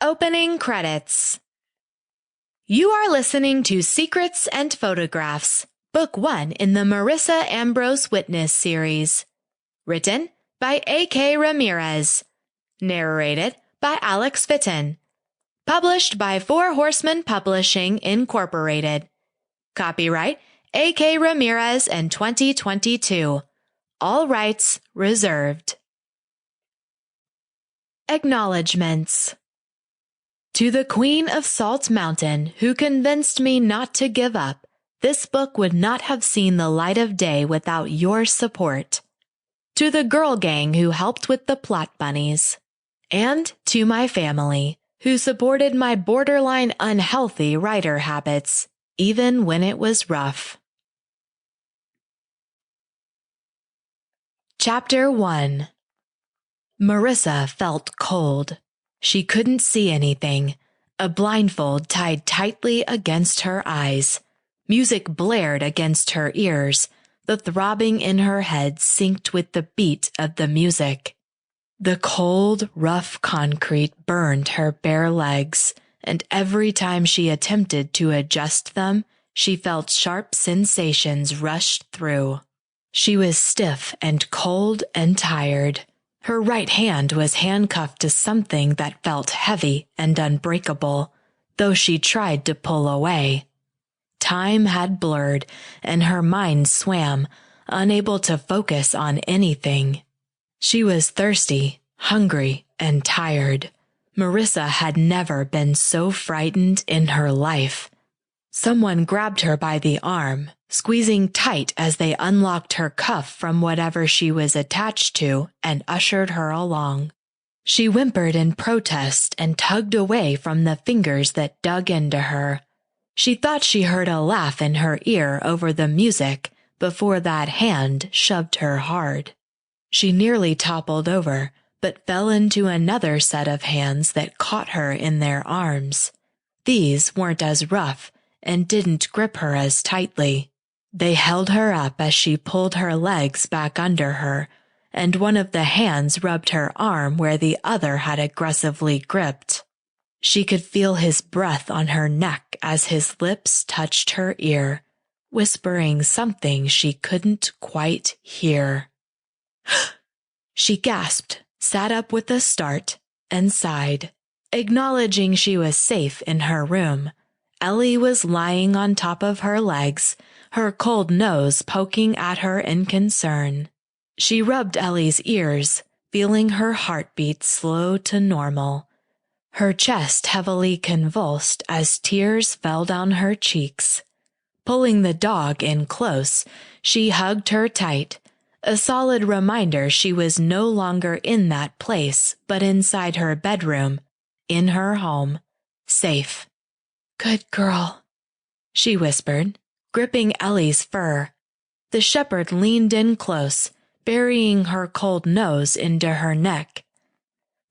Opening credits. You are listening to Secrets and Photographs, Book 1 in the Marissa Ambrose Witness series. Written by A.K. Ramirez. Narrated by Alex Fitten. Published by Horsemen Publishing, Incorporated. Copyright A.K. Ramirez and 2022. All rights reserved. Acknowledgements. To the Queen of Salt Mountain, who convinced me not to give up, this book would not have seen the light of day without your support. To the girl gang who helped with the plot bunnies. And to my family, who supported my borderline unhealthy writer habits, even when it was rough. Chapter 1. Marissa felt cold. She couldn't see anything. A blindfold tied tightly against her eyes. Music blared against her ears. The throbbing in her head synced with the beat of the music. The cold, rough concrete burned her bare legs, and every time she attempted to adjust them, she felt sharp sensations rush through. She was stiff and cold and tired. Her right hand was handcuffed to something that felt heavy and unbreakable, though she tried to pull away. Time had blurred, and her mind swam, unable to focus on anything. She was thirsty, hungry, and tired. Marissa had never been so frightened in her life. Someone grabbed her by the arm, squeezing tight as they unlocked her cuff from whatever she was attached to and ushered her along. She whimpered in protest and tugged away from the fingers that dug into her. She thought she heard a laugh in her ear over the music before that hand shoved her hard. She nearly toppled over, but fell into another set of hands that caught her in their arms. These weren't as rough and didn't grip her as tightly. They held her up as she pulled her legs back under her, and one of the hands rubbed her arm where the other had aggressively gripped. She could feel his breath on her neck as his lips touched her ear, whispering something she couldn't quite hear. She gasped, sat up with a start, and sighed, acknowledging she was safe in her room. Ellie was lying on top of her legs, her cold nose poking at her in concern. She rubbed Ellie's ears, feeling her heartbeat slow to normal. Her chest heavily convulsed as tears fell down her cheeks. Pulling the dog in close, she hugged her tight, a solid reminder she was no longer in that place but inside her bedroom, in her home, safe. "Good girl," she whispered, gripping Ellie's fur. The shepherd leaned in close, burying her cold nose into her neck.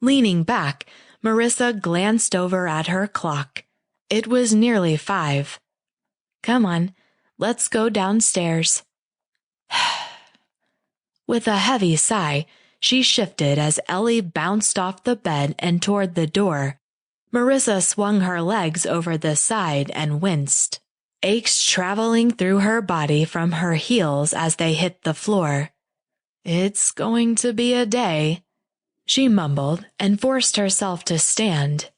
Leaning back, Marissa glanced over at her clock. It was nearly 5. "Come on, let's go downstairs." With a heavy sigh, she shifted as Ellie bounced off the bed and toward the door. Marissa swung her legs over the side and winced, aches traveling through her body from her heels as they hit the floor. "It's going to be a day," she mumbled and forced herself to stand.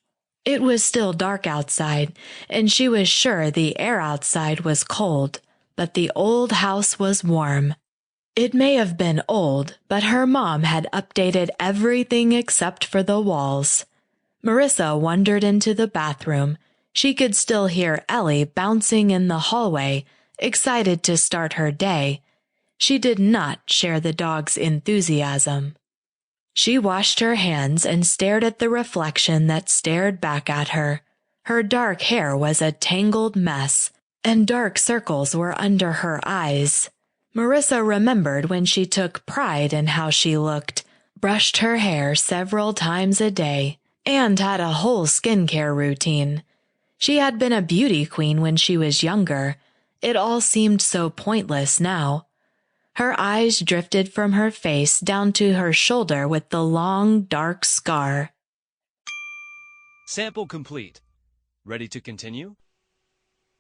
It was still dark outside, and she was sure the air outside was cold, but the old house was warm. It may have been old, but her mom had updated everything except for the walls. Marissa wandered into the bathroom. She could still hear Ellie bouncing in the hallway, excited to start her day. She did not share the dog's enthusiasm. She washed her hands and stared at the reflection that stared back at her. Her dark hair was a tangled mess, and dark circles were under her eyes. Marissa remembered when she took pride in how she looked, brushed her hair several times a day, and had a whole skincare routine. She had been a beauty queen when she was younger. It all seemed so pointless now. Her eyes drifted from her face down to her shoulder with the long, dark scar. Sample complete. Ready to continue?